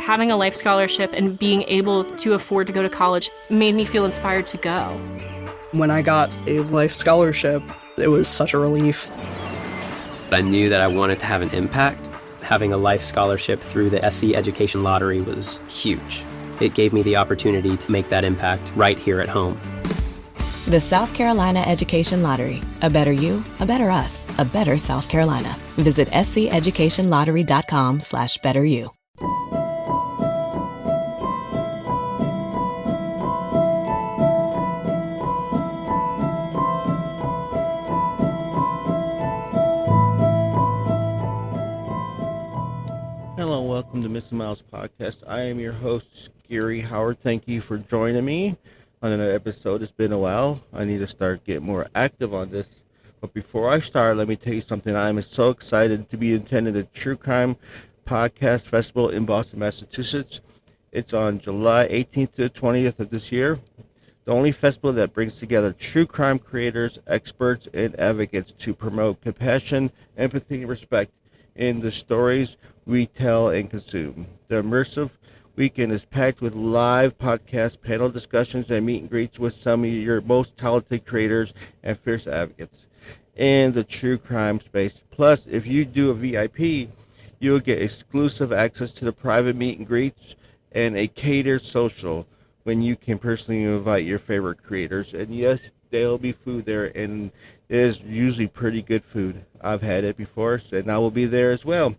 having a life scholarship and being able to afford to go to college made me feel inspired to go. When I got a life scholarship, it was such a relief. I knew that I wanted to have an impact. Having a life scholarship through the SC Education Lottery was huge. It gave me the opportunity to make that impact right here at home. The South Carolina Education Lottery. A better you, a better us, a better South Carolina. Visit sceducationlottery.com/betteryou. Hello, welcome to Missing Miles Podcast. I am your host, Gary Howard. Thank you for joining me on another episode. It's been a while. I need to start getting more active on this. But before I start, let me tell you something. I am so excited to be attending the True Crime Podcast Festival in Boston, Massachusetts. It's on July 18th to the 20th of this year. The only festival that brings together true crime creators, experts, and advocates to promote compassion, empathy, and respect in the stories we tell and consume. The immersive weekend is packed with live podcasts, panel discussions, and meet and greets with some of your most talented creators and fierce advocates in the true crime space. Plus, if you do a VIP, you'll get exclusive access to the private meet and greets and a catered social when you can personally invite your favorite creators. And yes, there'll be food there, and it is usually pretty good food. I've had it before, and I will be there as well.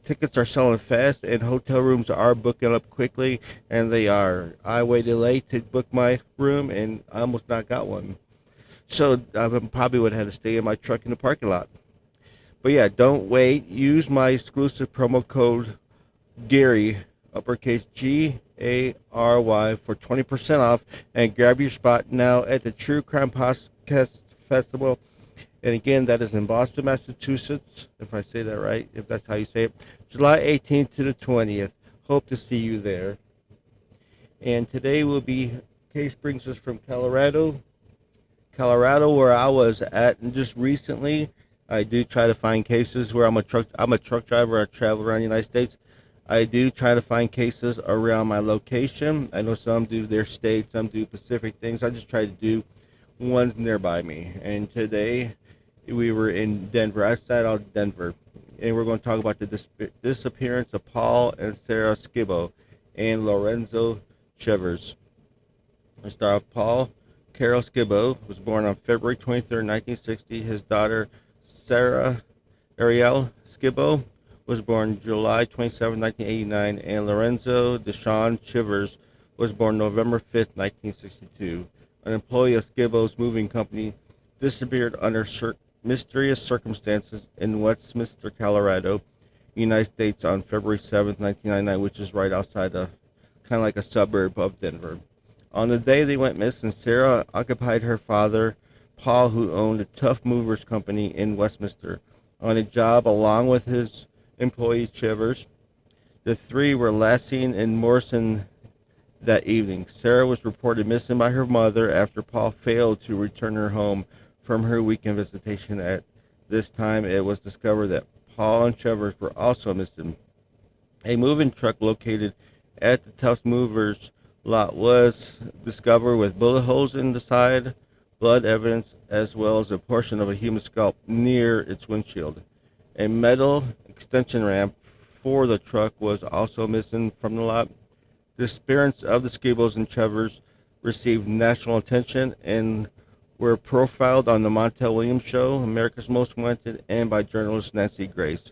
Tickets are selling fast, and hotel rooms are booking up quickly, and they are. I waited late to book my room, and I almost not got one. So I probably would have had to stay in my truck in the parking lot. But yeah, don't wait. Use my exclusive promo code Gary, uppercase Gary, for 20% off, and grab your spot now at the True Crime Podcast Festival. And again, that is in Boston, Massachusetts, if I say that right, if that's how you say it. July 18th to the 20th. Hope to see you there. And today will be, case brings us from Colorado, where I was at. And just recently, I do try to find cases where I'm a truck driver. I travel around the United States. I do try to find cases around my location. I know some do their state, some do specific things. I just try to do ones nearby me. And today, we were in Denver. I sat out in Denver, and we're going to talk about the disappearance of Paul and Sarah Skiba and Lorenzo Chivers. Let's start with Paul Carol Skiba was born on February 23rd, 1960. His daughter, Sarah Ariel Skiba, was born July 27, 1989, and Lorenzo Deshaun Chivers was born November 5th, 1962. An employee of Skiba's moving company disappeared under mysterious circumstances in Westminster, Colorado, United States on February 7th, 1999, which is right outside kind of like a suburb of Denver. On the day they went missing, Sarah occupied her father, Paul, who owned a Tough Movers company in Westminster, on a job along with his employee Chivers. The three were last seen in Morrison that evening. Sarah was reported missing by her mother after Paul failed to return her home from her weekend visitation. At this time, it was discovered that Paul and Chivers were also missing. A moving truck located at the Tufts Movers lot was discovered with bullet holes in the side, blood evidence, as well as a portion of a human scalp near its windshield. A metal extension ramp for the truck was also missing from the lot. The disappearance of the Skibas and Chivers received national attention and were profiled on the Montel Williams Show, America's Most Wanted, and by journalist Nancy Grace.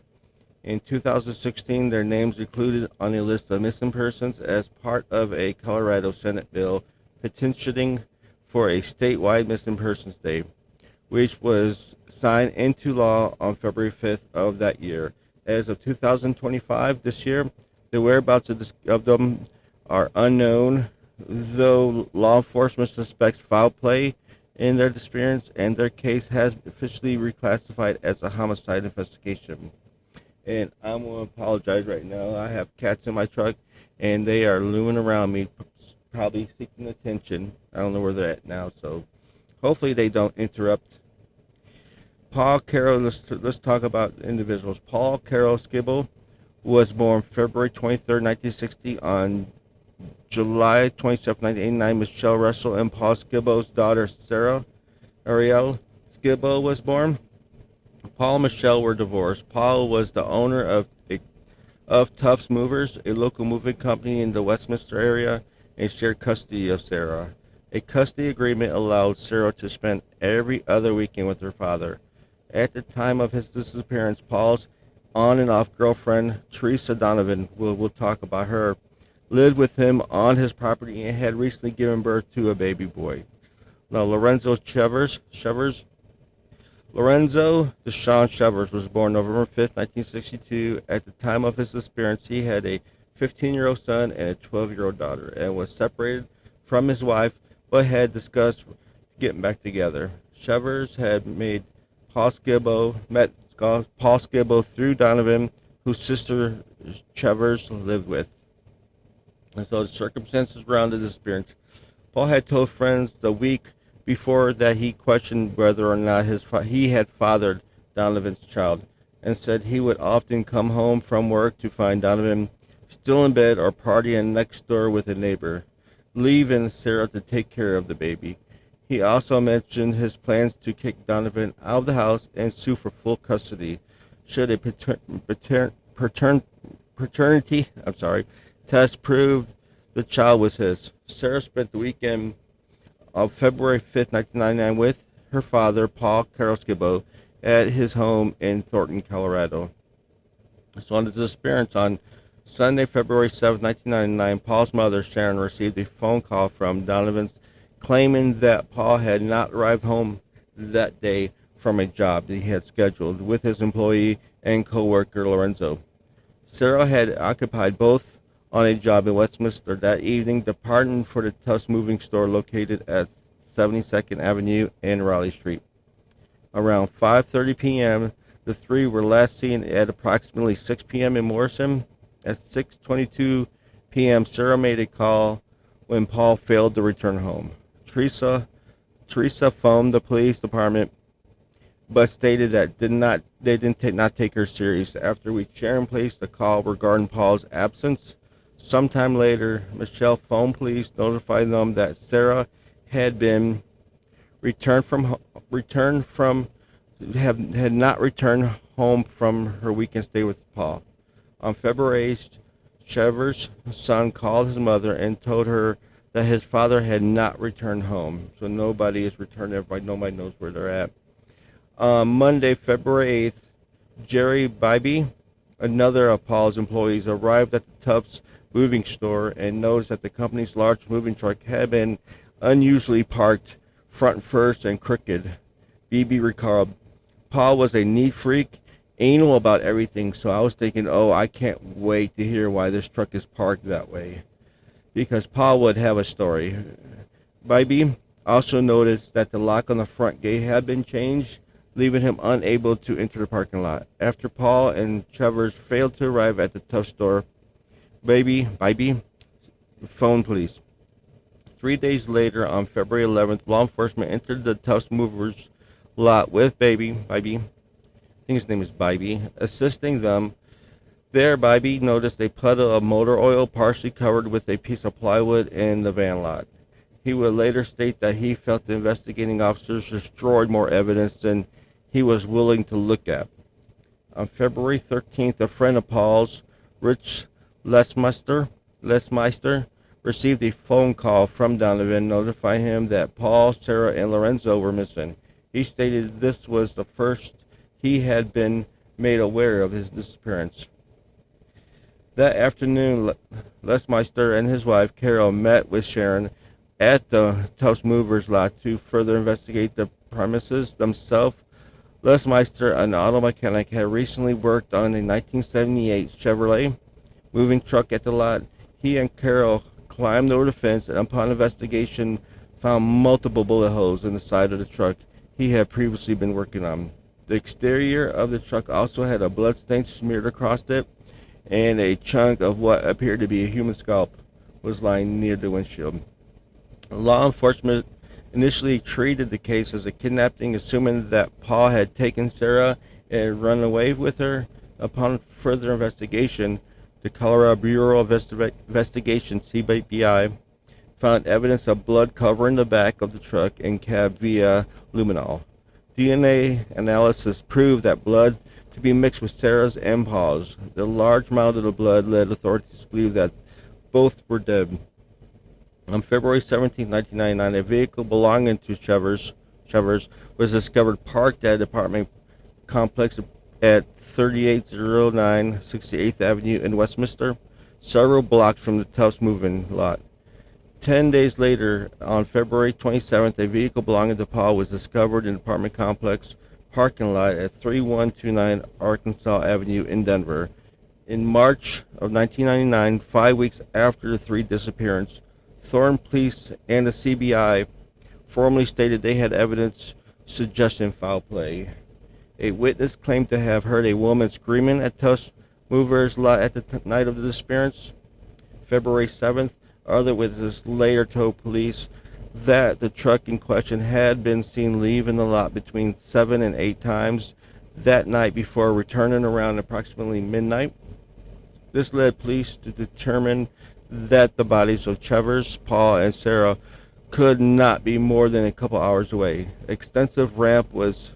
In 2016, their names included on a list of missing persons as part of a Colorado Senate bill petitioning for a statewide Missing Persons Day, which was signed into law on February 5th of that year. As of 2025, this year, the whereabouts of them are unknown, though law enforcement suspects foul play in their disappearance, and their case has officially reclassified as a homicide investigation. And I'm going to apologize right now. I have cats in my truck, and they are looming around me, probably seeking attention. I don't know where they're at now, so hopefully they don't interrupt. Paul Carroll, let's talk about individuals. Paul Carroll Skiba was born February 23rd, 1960. On July 27th, 1989, Michelle Russell and Paul Skiba's daughter, Sarah Ariel Skiba, was born. Paul and Michelle were divorced. Paul was the owner of Tufts Movers, a local moving company in the Westminster area, and shared custody of Sarah. A custody agreement allowed Sarah to spend every other weekend with her father. At the time of his disappearance, Paul's on and off girlfriend, Teresa Donovan, we'll talk about her, lived with him on his property and had recently given birth to a baby boy. Now, Lorenzo Deshaun Chivers was born November 5th, 1962. At the time of his disappearance, he had a 15-year-old son and a 12-year-old daughter and was separated from his wife but had discussed getting back together. Chivers had met Paul Skiba through Donovan, whose sister Chivers lived with. And so the circumstances around the disappearance. Paul had told friends the week before that he questioned whether or not he had fathered Donovan's child, and said he would often come home from work to find Donovan still in bed or partying next door with a neighbor, leaving Sarah to take care of the baby. He also mentioned his plans to kick Donovan out of the house and sue for full custody should a paternity test prove the child was his. Sarah spent the weekend of February 5th, 1999 with her father, Paul Carol Skiba, at his home in Thornton, Colorado. So on the disappearance on Sunday, February 7th, 1999, Paul's mother, Sharon, received a phone call from Donovan claiming that Paul had not arrived home that day from a job that he had scheduled with his employee and co-worker Lorenzo. Sarah had occupied both on a job in Westminster that evening, departing for the Tufts moving store located at 72nd Avenue and Raleigh Street. Around 5:30 p.m., the three were last seen at approximately 6 p.m. in Morrison. At 6:22 p.m., Sarah made a call when Paul failed to return home. Teresa phoned the police department, but stated that they did not take her serious. After we Sharon placed a call regarding Paul's absence. Sometime later, Michelle phoned police, notifying them that Sarah had been had not returned home from her weekend stay with Paul. On February 8th, Chivers' son called his mother and told her that his father had not returned home. So nobody is returned. Nobody knows where they're at. On Monday, February 8th, Jerry Bybee, another of Paul's employees, arrived at the Tufts moving store and noticed that the company's large moving truck had been unusually parked front first and crooked. Bybee recalled, Paul was a neat freak, anal about everything, so I was thinking, I can't wait to hear why this truck is parked that way, because Paul would have a story. Bybee also noticed that the lock on the front gate had been changed, leaving him unable to enter the parking lot. After Paul and Chivers failed to arrive at the Tufts store, Bybee phoned police. 3 days later, on February 11th, law enforcement entered the Tufts Movers lot with Bybee, I think his name is Bybee, assisting them. There, Bybee noticed a puddle of motor oil partially covered with a piece of plywood in the van lot. He would later state that he felt the investigating officers destroyed more evidence than he was willing to look at. On February 13th, a friend of Paul's, Rich Lesmeister, received a phone call from Donovan notifying him that Paul, Sarah, and Lorenzo were missing. He stated this was the first he had been made aware of his disappearance. That afternoon, Lesmeister and his wife, Carol, met with Sharon at the Tufts Movers lot to further investigate the premises themselves. Lesmeister, an auto mechanic, had recently worked on a 1978 Chevrolet moving truck at the lot. He and Carol climbed over the fence and upon investigation found multiple bullet holes in the side of the truck he had previously been working on. The exterior of the truck also had a blood stain smeared across it, and a chunk of what appeared to be a human scalp was lying near the windshield. Law enforcement initially treated the case as a kidnapping, assuming that Paul had taken Sarah and run away with her. Upon further investigation, the Colorado Bureau of Investigation, CBI, found evidence of blood covering the back of the truck and cab via luminol. DNA analysis proved that blood to be mixed with Sarah's and Paul's. The large amount of the blood led authorities to believe that both were dead. On February 17, 1999, a vehicle belonging to Chivers was discovered parked at an apartment complex at 3809 68th Avenue in Westminster, several blocks from the Tufts moving lot. 10 days later, on February 27th, a vehicle belonging to Paul was discovered in an apartment complex parking lot at 3129 Arkansas Avenue in Denver. In March of 1999, 5 weeks after the three disappearances, Thornton Police and the CBI formally stated they had evidence suggesting foul play. A witness claimed to have heard a woman screaming at Tufts Movers lot at the night of the disappearance. February 7th, other witnesses later told police that the truck in question had been seen leaving the lot between 7 and 8 times that night before returning around approximately midnight. This led police to determine that the bodies of Chivers, Paul, and Sarah could not be more than a couple hours away. Extension ramp was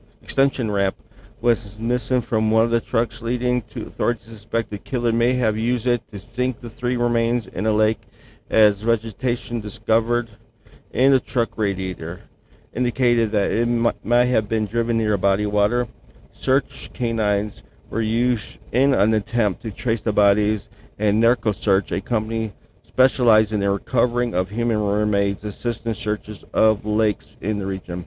missing from one of the trucks, leading to authorities to suspect the killer may have used it to sink the three remains in a lake, as vegetation discovered in the truck radiator indicated that it might have been driven near a body of water. Search canines were used in an attempt to trace the bodies, and NarcoSearch, a company specialized in the recovering of human remains, assisting searches of lakes in the region.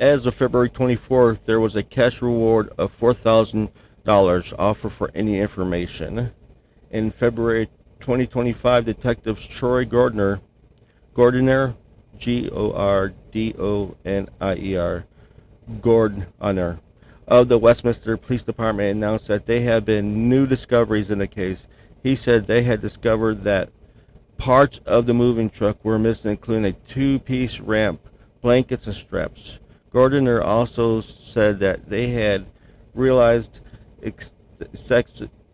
As of February 24th, there was a cash reward of $4,000 offered for any information. In February 2025, detectives Troy Gordonier, Gordonier, Gordonier, of the Westminster Police Department announced that there had been new discoveries in the case. He said they had discovered that parts of the moving truck were missing, including a two-piece ramp, blankets, and straps. Gordonier also said that they had realized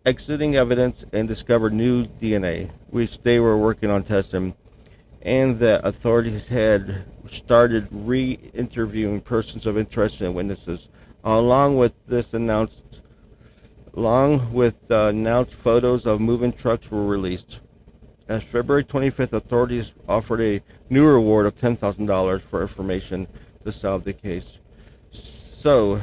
exiting evidence and discovered new DNA, which they were working on testing, and that authorities had started re-interviewing persons of interest and witnesses. Along with announced photos of moving trucks were released. As February 25th, authorities offered a new reward of $10,000 for information to solve the case. So,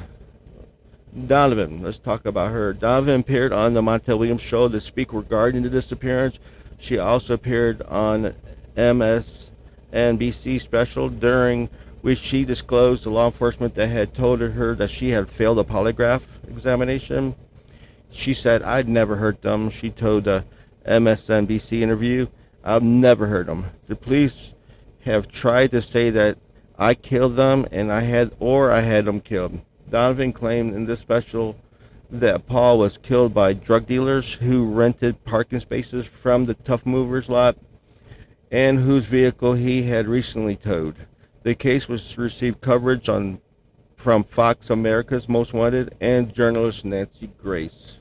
Donovan, let's talk about her. Donovan appeared on the Montel Williams show to speak regarding the disappearance. She also appeared on MSNBC special, during which she disclosed to law enforcement that had told her that she had failed a polygraph examination. She said, "I'd never hurt them." She told the MSNBC interview, "I've never hurt them. The police have tried to say that I killed them and I had them killed." Donovan claimed in this special that Paul was killed by drug dealers who rented parking spaces from the Tough Movers lot and whose vehicle he had recently towed. The case was received coverage from Fox America's Most Wanted and journalist Nancy Grace.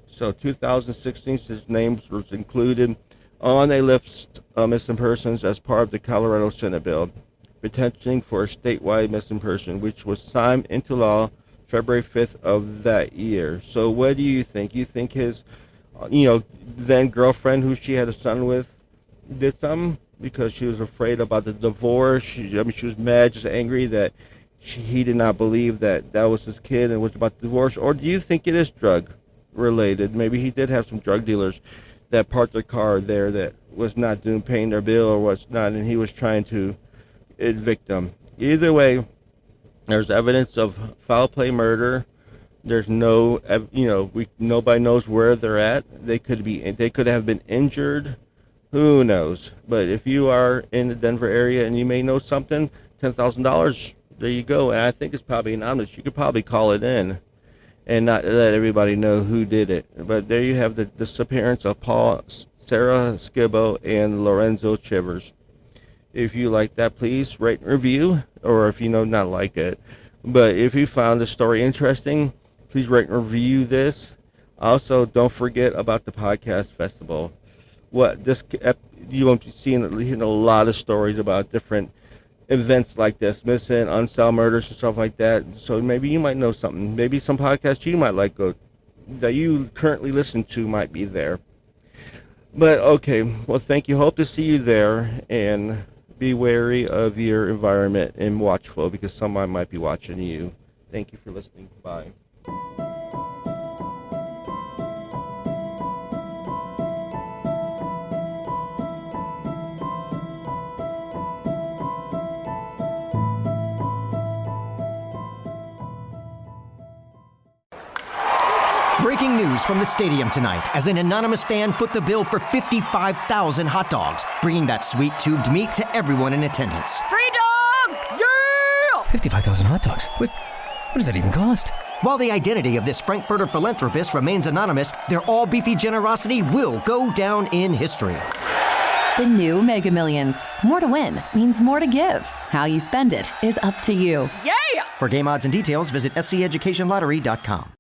So 2016, his name was included on a list of missing persons as part of the Colorado Senate bill, petitioning for a statewide missing person, which was signed into law February 5th of that year. So what do you think? You think his, then girlfriend, who she had a son with, did something because she was afraid about the divorce? She was mad, just angry that he did not believe that was his kid and was about the divorce? Or do you think it is drug related? Maybe he did have some drug dealers that parked their car there that was not paying their bill or was not, and he was trying to evict them. Either way, there's evidence of foul play murder. There's nobody knows where they're at. They could have been injured. Who knows? But if you are in the Denver area and you may know something, $10,000, there you go. And I think it's probably anonymous. You could probably call it in and not let everybody know who did it. But there you have the disappearance of Paul, Sarah Skiba, and Lorenzo Chivers. If you like that, please rate and review, or if not like it. But if you found the story interesting, Please rate and review this. Also, don't forget about the podcast festival. You won't be hearing a lot of stories about different events like this, missing, unsolved murders and stuff like that. So maybe you might know something. Maybe some podcasts you might like that you currently listen to might be there. But okay, well, thank you. Hope to see you there, and be wary of your environment and watchful, because someone might be watching you. Thank you for listening. Bye. Breaking news from the stadium tonight as an anonymous fan foot the bill for 55,000 hot dogs, bringing that sweet tubed meat to everyone in attendance. Free dogs! Yeah! 55,000 hot dogs? What does that even cost? While the identity of this Frankfurter philanthropist remains anonymous, their all-beefy generosity will go down in history. The new Mega Millions. More to win means more to give. How you spend it is up to you. Yeah! For game odds and details, visit sceducationlottery.com.